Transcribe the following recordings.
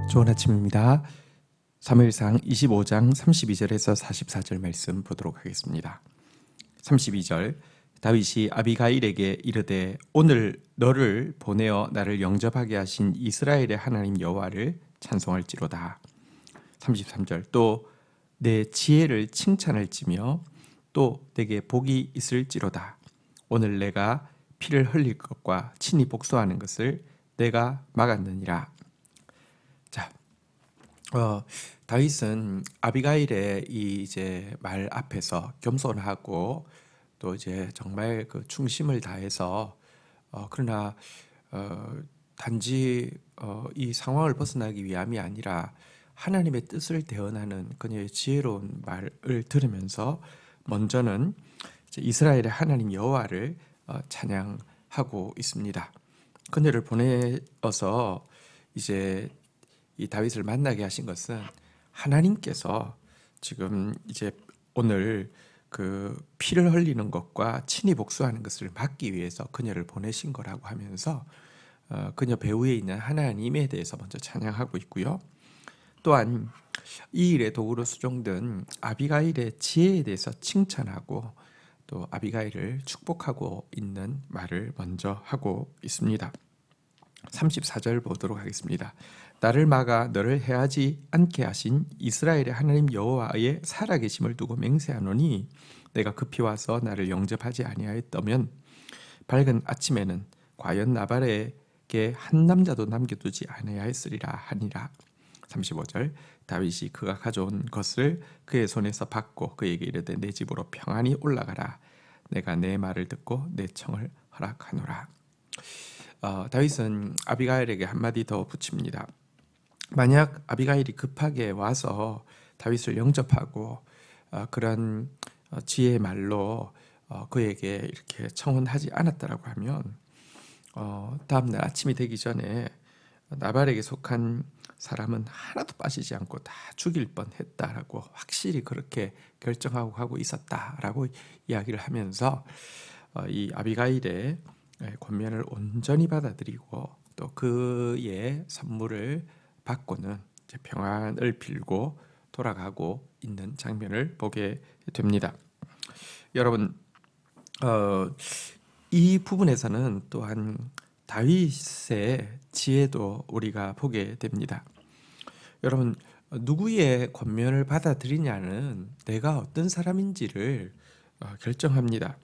좋은 아침입니다. 사무엘상 25장 32절에서 44절 말씀 보도록 하겠습니다. 32절 다윗이 아비가일에게 이르되 오늘 너를 보내어 나를 영접하게 하신 이스라엘의 하나님 여호와를 찬송할지로다. 33절 또 내 지혜를 칭찬할지며 또 내게 복이 있을지로다. 오늘 내가 피를 흘릴 것과 친히 복수하는 것을 내가 막았느니라. 자, 다윗은 아비가일의 이 이제 말 앞에서 겸손하고 또 이제 정말 그 충심을 다해서 그러나 단지 이 상황을 벗어나기 위함이 아니라 하나님의 뜻을 대언하는 그녀의 지혜로운 말을 들으면서 먼저는 이제 이스라엘의 하나님 여호와를 찬양하고 있습니다. 그녀를 보내어서 이제 이 다윗을 만나게 하신 것은 하나님께서 지금 이제 오늘 그 피를 흘리는 것과 친히 복수하는 것을 막기 위해서 그녀를 보내신 거라고 하면서 그녀 배후에 있는 하나님에 대해서 먼저 찬양하고 있고요. 또한 이 일에 도구로 수종된 아비가일의 지혜에 대해서 칭찬하고 또 아비가일을 축복하고 있는 말을 먼저 하고 있습니다. 34절 보도록 하겠습니다. 나를 막아 너를 해하지 않게 하신 이스라엘의 하나님 여호와의 살아계심을 두고 맹세하노니 내가 급히 와서 나를 영접하지 아니하였다면 밝은 아침에는 과연 나발에게 한 남자도 남겨두지 아니하였으리라 하니라. 35절 다윗이 그가 가져온 것을 그의 손에서 받고 그에게 이르되 내 집으로 평안히 올라가라. 내가 내 말을 듣고 내 청을 허락하노라. 다윗은 아비가일에게 한마디 더 붙입니다. 만약 아비가일이 급하게 와서 다윗을 영접하고 그런 지혜의 말로 그에게 이렇게 청혼하지 않았다라고 하면 다음날 아침이 되기 전에 나발에게 속한 사람은 하나도 빠지지 않고 다 죽일 뻔했다라고 확실히 그렇게 결정하고 하고 있었다라고 이야기를 하면서 이 아비가일의 권면을 온전히 받아들이고 또 그의 선물을 받고는 이제 평안을 빌고 돌아가고 있는 장면을 보게 됩니다. 여러분, 이 부분에서는 또한 다윗의 지혜도 우리가 보게 됩니다. 여러분, 누구의 권면을 받아들이냐는 내가 어떤 사람인지를 결정합니다.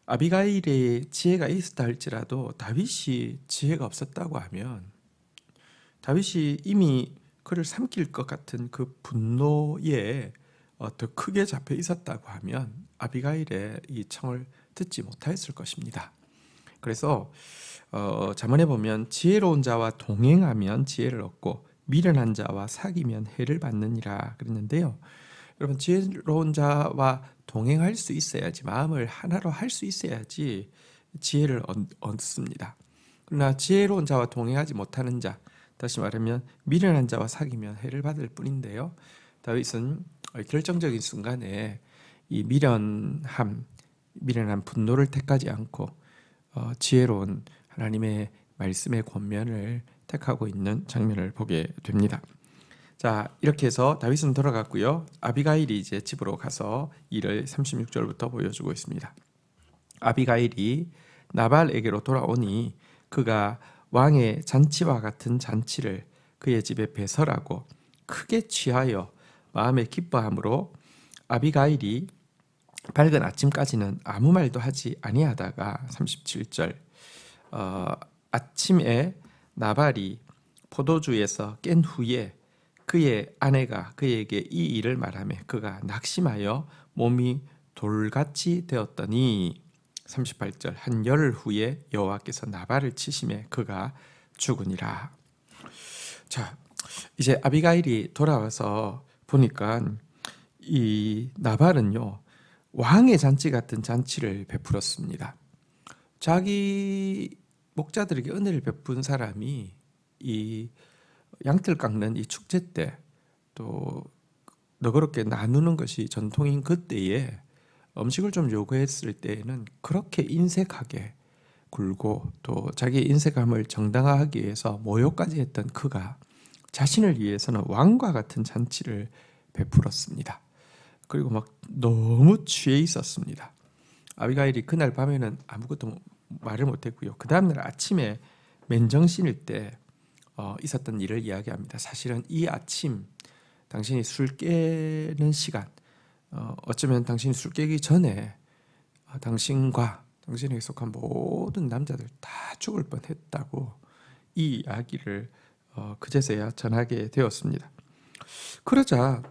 아비가일의 지혜가 있었다 할지라도 다윗이 지혜가 없었다고 하면 다윗이 이미 그를 삼킬 것 같은 그 분노에 더 크게 잡혀 있었다고 하면 아비가일의 이 청을 듣지 못하였을 것입니다. 그래서 잠언에 보면 지혜로운 자와 동행하면 지혜를 얻고 미련한 자와 사귀면 해를 받느니라 그랬는데요. 여러분, 지혜로운 자와 동행할 수 있어야지, 마음을 하나로 할 수 있어야지 지혜를 얻습니다. 그러나 지혜로운 자와 동행하지 못하는 자, 다시 말하면 미련한 자와 사귀면 해를 받을 뿐인데요. 다윗은 결정적인 순간에 이 미련한 분노를 택하지 않고 지혜로운 하나님의 말씀의 권면을 택하고 있는 장면을 보게 됩니다. 자, 이렇게 해서 다윗은 돌아갔고요. 아비가일이 이제 집으로 가서 일을 36절부터 보여주고 있습니다. 아비가일이 나발에게로 돌아오니 그가 왕의 잔치와 같은 잔치를 그의 집에 배설하고 크게 취하여 마음에 기뻐함으로 아비가일이 밝은 아침까지는 아무 말도 하지 아니하다가 37절 아침에 나발이 포도주에서 깬 후에 그의 아내가 그에게 이 일을 말하며 그가 낙심하여 몸이 돌같이 되었더니 38절 한 열흘 후에 여호와께서 나발을 치심에 그가 죽으니라. 자, 이제 아비가일이 돌아와서 보니까 이 나발은요 왕의 잔치 같은 잔치를 베풀었습니다. 자기 목자들에게 은혜를 베푼 사람이 이 양털 깎는 이 축제 때 또 너그럽게 나누는 것이 전통인 그때에 음식을 좀 요구했을 때에는 그렇게 인색하게 굴고 또 자기의 인색함을 정당화하기 위해서 모욕까지 했던 그가 자신을 위해서는 왕과 같은 잔치를 베풀었습니다. 그리고 막 너무 취해 있었습니다. 아비가일이 그날 밤에는 아무것도 말을 못했고요. 그 다음날 아침에 맨정신일 때 있었던 일을 이야기합니다. 사실은 이 아침 당신이 술 깨는 시간, 어쩌면 당신이 술 깨기 전에 당신과 당신에게 속한 모든 남자들 다 죽을 뻔했다고 이 이야기를 그제서야 전하게 되었습니다. 그러자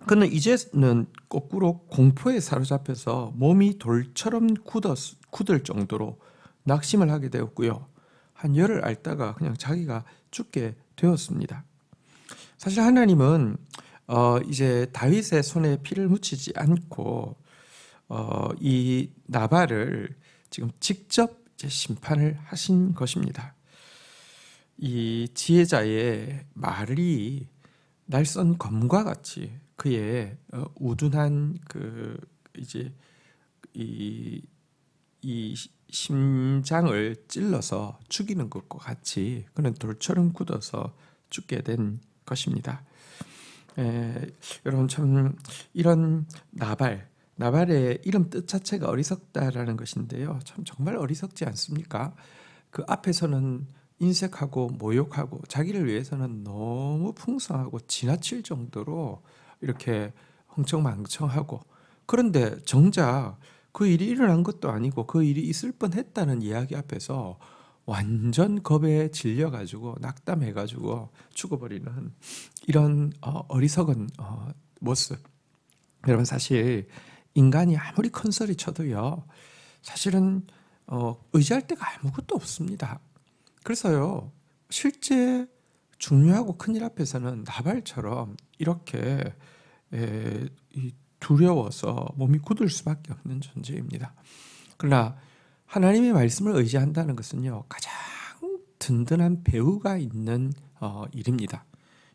그는 이제는 거꾸로 공포에 사로잡혀서 몸이 돌처럼 굳을 정도로 낙심을 하게 되었고요. 한 열흘 앓다가 그냥 자기가 죽게 되었습니다. 사실 하나님은 이제 다윗의 손에 피를 묻히지 않고 이 나발을 지금 직접 이제 심판을 하신 것입니다. 이 지혜자의 말이 날선 검과 같이 그의 우둔한 그 이제 이 심장을 찔러서 죽이는 것과 같이 그는 돌처럼 굳어서 죽게 된 것입니다. 여러분 참 이런 나발의 이름 뜻 자체가 어리석다라는 것인데요. 참 정말 어리석지 않습니까? 그 앞에서는 인색하고 모욕하고 자기를 위해서는 너무 풍성하고 지나칠 정도로 이렇게 흥청망청하고, 그런데 정작 그 일이 일어난 것도 아니고 그 일이 있을 뻔했다는 이야기 앞에서 완전 겁에 질려가지고 낙담해가지고 죽어버리는 이런 어리석은 모습. 여러분 사실 인간이 아무리 큰 소리 쳐도요 사실은 의지할 데가 아무것도 없습니다. 그래서요 실제 중요하고 큰일 앞에서는 나발처럼 이렇게 두려워서 몸이 굳을 수밖에 없는 존재입니다. 그러나 하나님의 말씀을 의지한다는 것은요 가장 든든한 배후가 있는 일입니다.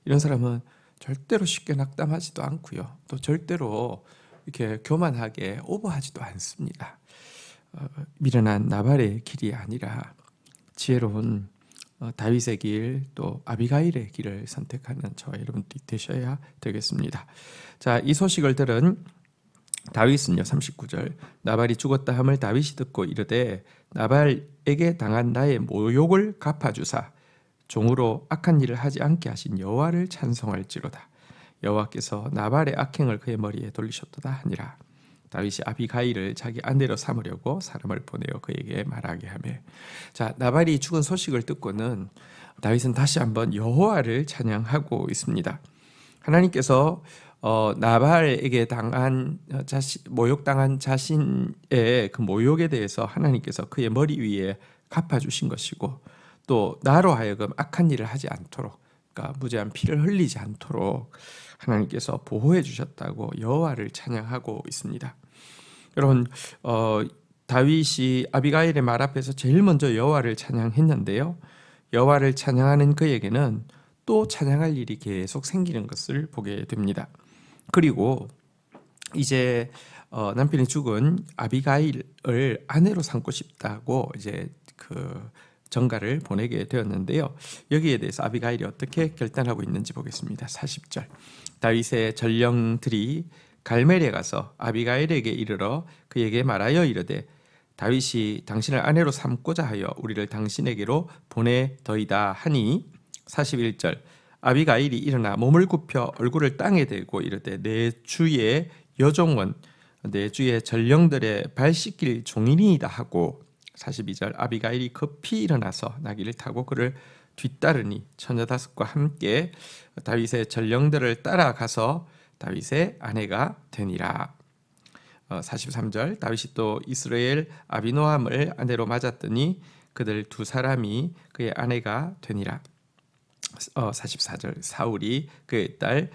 이런 사람은 절대로 쉽게 낙담하지도 않고요, 또 절대로 이렇게 교만하게 오버하지도 않습니다. 미련한 나발의 길이 아니라 지혜로운 다윗의 길, 또 아비가일의 길을 선택하는 저와 여러분들이 되셔야 되겠습니다. 자, 이 소식을 들은 다윗은요 39절 나발이 죽었다 함을 다윗이 듣고 이르되 나발에게 당한 나의 모욕을 갚아주사 종으로 악한 일을 하지 않게 하신 여호와를 찬송할지로다. 여호와께서 나발의 악행을 그의 머리에 돌리셨도다 하니라. 다윗이 아비가일을 자기 아내로 삼으려고 사람을 보내어 그에게 말하게 하며, 자, 나발이 죽은 소식을 듣고는 다윗은 다시 한번 여호와를 찬양하고 있습니다. 하나님께서 나발에게 당한 모욕당한 자신의 그 모욕에 대해서 하나님께서 그의 머리 위에 갚아주신 것이고, 또 나로 하여금 악한 일을 하지 않도록, 그러니까 무죄한 피를 흘리지 않도록 하나님께서 보호해 주셨다고 여호와를 찬양하고 있습니다. 여러분 다윗이 아비가일의 말 앞에서 제일 먼저 여호와를 찬양했는데요, 여호와를 찬양하는 그에게는 또 찬양할 일이 계속 생기는 것을 보게 됩니다. 그리고 이제 남편이 죽은 아비가일을 아내로 삼고 싶다고 이제 그 전가를 보내게 되었는데요, 여기에 대해서 아비가일이 어떻게 결단하고 있는지 보겠습니다. 40절 다윗의 전령들이 갈멜에 가서 아비가일에게 이르러 그에게 말하여 이르되 다윗이 당신을 아내로 삼고자 하여 우리를 당신에게로 보내더이다 하니, 41절 아비가일이 일어나 몸을 굽혀 얼굴을 땅에 대고 이르되 내 주의 여종은 내 주의 전령들의 발 씻길 종이니이다 하고, 42절 아비가일이 급히 일어나서 나귀를 타고 그를 뒤따르니 처녀 다섯과 함께 다윗의 전령들을 따라가서 다윗의 아내가 되니라. 43절 다윗이 또 이스라엘 아비노함을 아내로 맞았더니 그들 두 사람이 그의 아내가 되니라. 44절 사울이 그의 딸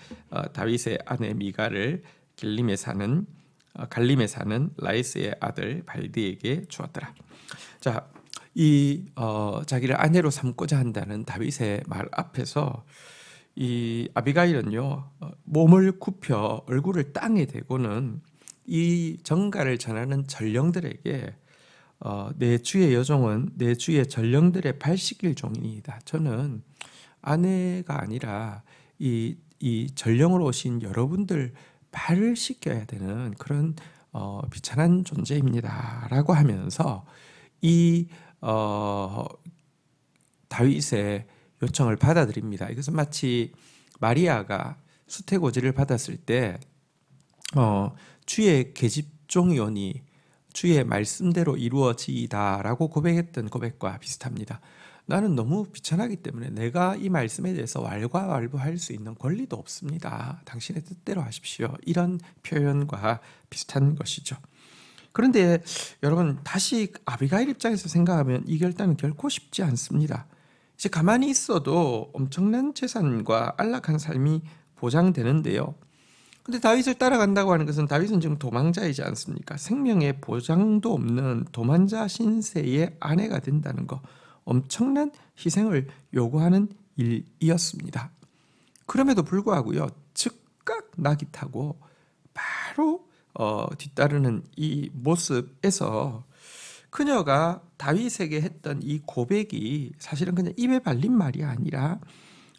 다윗의 아내 미갈을 갈림에 사는 라이스의 아들 발디에게 주었더라. 자, 이 자기를 아내로 삼고자 한다는 다윗의 말 앞에서 이 아비가일은요 몸을 굽혀 얼굴을 땅에 대고는 이 전가를 전하는 전령들에게 내 주의 여종은 내 주의 전령들의 발 씻길 종이니이다. 저는 아내가 아니라 이 전령으로 오신 여러분들 발을 씻겨야 되는 그런 비천한 존재입니다라고 하면서 이 다윗의 요청을 받아들입니다. 이것은 마치 마리아가 수태고지를 받았을 때 주의 계집종이오니 주의 말씀대로 이루어지이다라고 고백했던 고백과 비슷합니다. 나는 너무 비천하기 때문에 내가 이 말씀에 대해서 왈가왈부할 수 있는 권리도 없습니다. 당신의 뜻대로 하십시오. 이런 표현과 비슷한 것이죠. 그런데 여러분, 다시 아비가일 입장에서 생각하면 이 결단은 결코 쉽지 않습니다. 이제 가만히 있어도 엄청난 재산과 안락한 삶이 보장되는데요. 근데 다윗을 따라간다고 하는 것은 다윗은 지금 도망자이지 않습니까? 생명의 보장도 없는 도망자 신세의 아내가 된다는 거, 엄청난 희생을 요구하는 일이었습니다. 그럼에도 불구하고요, 즉각 낙이 타고 바로 뒤따르는 이 모습에서 그녀가 다윗에게 했던 이 고백이 사실은 그냥 입에 발린 말이 아니라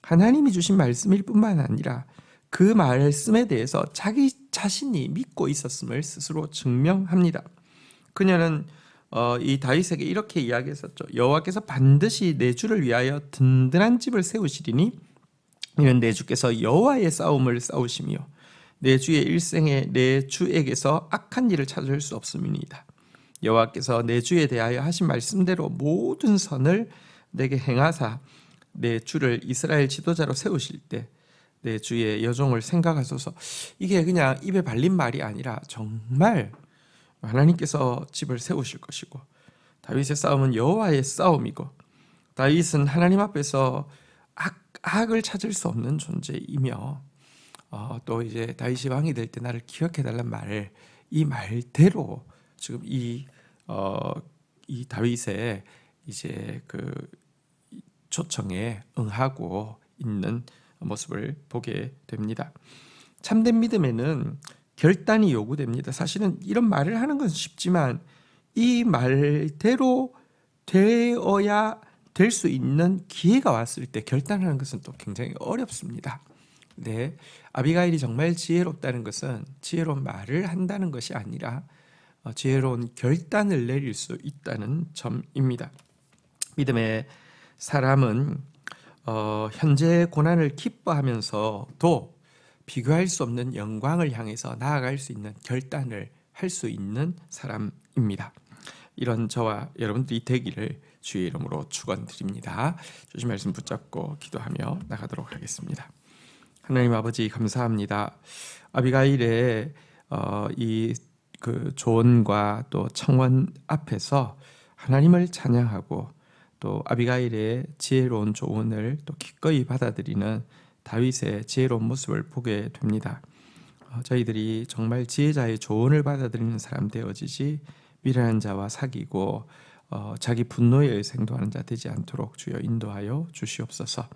하나님이 주신 말씀일 뿐만 아니라 그 말씀에 대해서 자기 자신이 믿고 있었음을 스스로 증명합니다. 그녀는 이 다윗에게 이렇게 이야기했었죠. 여호와께서 반드시 내 주를 위하여 든든한 집을 세우시리니 이는 내 주께서 여호와의 싸움을 싸우시며 내 주의 일생에 내 주에게서 악한 일을 찾을 수 없음이니이다. 여호와께서 내 주에 대하여 하신 말씀대로 모든 선을 내게 행하사 내 주를 이스라엘 지도자로 세우실 때 내 주의 여종을 생각하소서. 이게 그냥 입에 발린 말이 아니라 정말 하나님께서 집을 세우실 것이고 다윗의 싸움은 여호와의 싸움이고 다윗은 하나님 앞에서 악을 찾을 수 없는 존재이며 또 이제 다윗이 왕이 될 때 나를 기억해달란 말을 이 말대로 지금 이 다윗의 이제 그 초청에 응하고 있는 모습을 보게 됩니다. 참된 믿음에는 결단이 요구됩니다. 사실은 이런 말을 하는 것은 쉽지만 이 말대로 되어야 될 수 있는 기회가 왔을 때 결단하는 것은 또 굉장히 어렵습니다. 네, 아비가일이 정말 지혜롭다는 것은 지혜로운 말을 한다는 것이 아니라 지혜로운 결단을 내릴 수 있다는 점입니다. 믿음의 사람은 현재의 고난을 기뻐하면서도 비교할 수 없는 영광을 향해서 나아갈 수 있는 결단을 할 수 있는 사람입니다. 이런 저와 여러분들이 되기를 주의 이름으로 축원드립니다. 주신 말씀 붙잡고 기도하며 나가도록 하겠습니다. 하나님 아버지 감사합니다. 아비가일의 이 그 조언과 또 청원 앞에서 하나님을 찬양하고 또 아비가일의 지혜로운 조언을 또 기꺼이 받아들이는 다윗의 지혜로운 모습을 보게 됩니다. 저희들이 정말 지혜자의 조언을 받아들이는 사람 되어지지 미련한 자와 사귀고 자기 분노에 의해서 행동하는 자 되지 않도록 주여 인도하여 주시옵소서.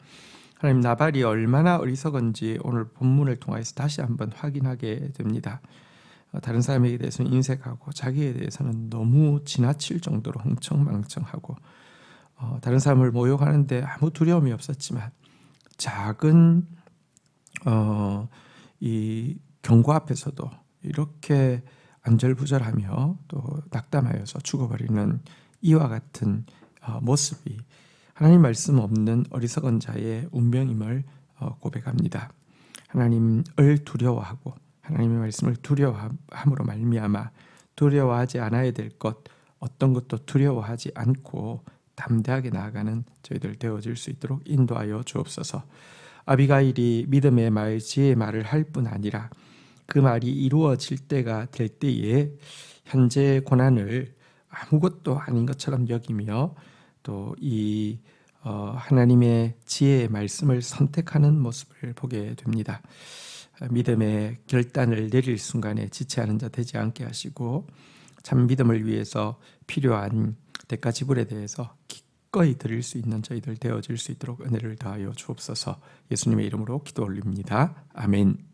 하나님, 나발이 얼마나 어리석은지 오늘 본문을 통해서 다시 한번 확인하게 됩니다. 다른 사람에게 대해서는 인색하고 자기에 대해서는 너무 지나칠 정도로 흥청망청하고 다른 사람을 모욕하는데 아무 두려움이 없었지만 작은 이 경고 앞에서도 이렇게 안절부절하며 또 낙담하여서 죽어버리는 이와 같은 모습이 하나님 말씀 없는 어리석은 자의 운명임을 고백합니다. 하나님을 두려워하고 하나님의 말씀을 두려워함으로 말미암아 두려워하지 않아야 될 것 어떤 것도 두려워하지 않고 담대하게 나아가는 저희들 되어질 수 있도록 인도하여 주옵소서. 아비가일이 믿음의 말, 지혜의 말을 할 뿐 아니라 그 말이 이루어질 때가 될 때에 현재의 고난을 아무것도 아닌 것처럼 여기며 또 이 하나님의 지혜의 말씀을 선택하는 모습을 보게 됩니다. 믿음의 결단을 내릴 순간에 지체하는 자 되지 않게 하시고 참 믿음을 위해서 필요한 대가 지불에 대해서 기꺼이 드릴 수 있는 저희들 되어질 수 있도록 은혜를 더하여 주옵소서. 예수님의 이름으로 기도 올립니다. 아멘.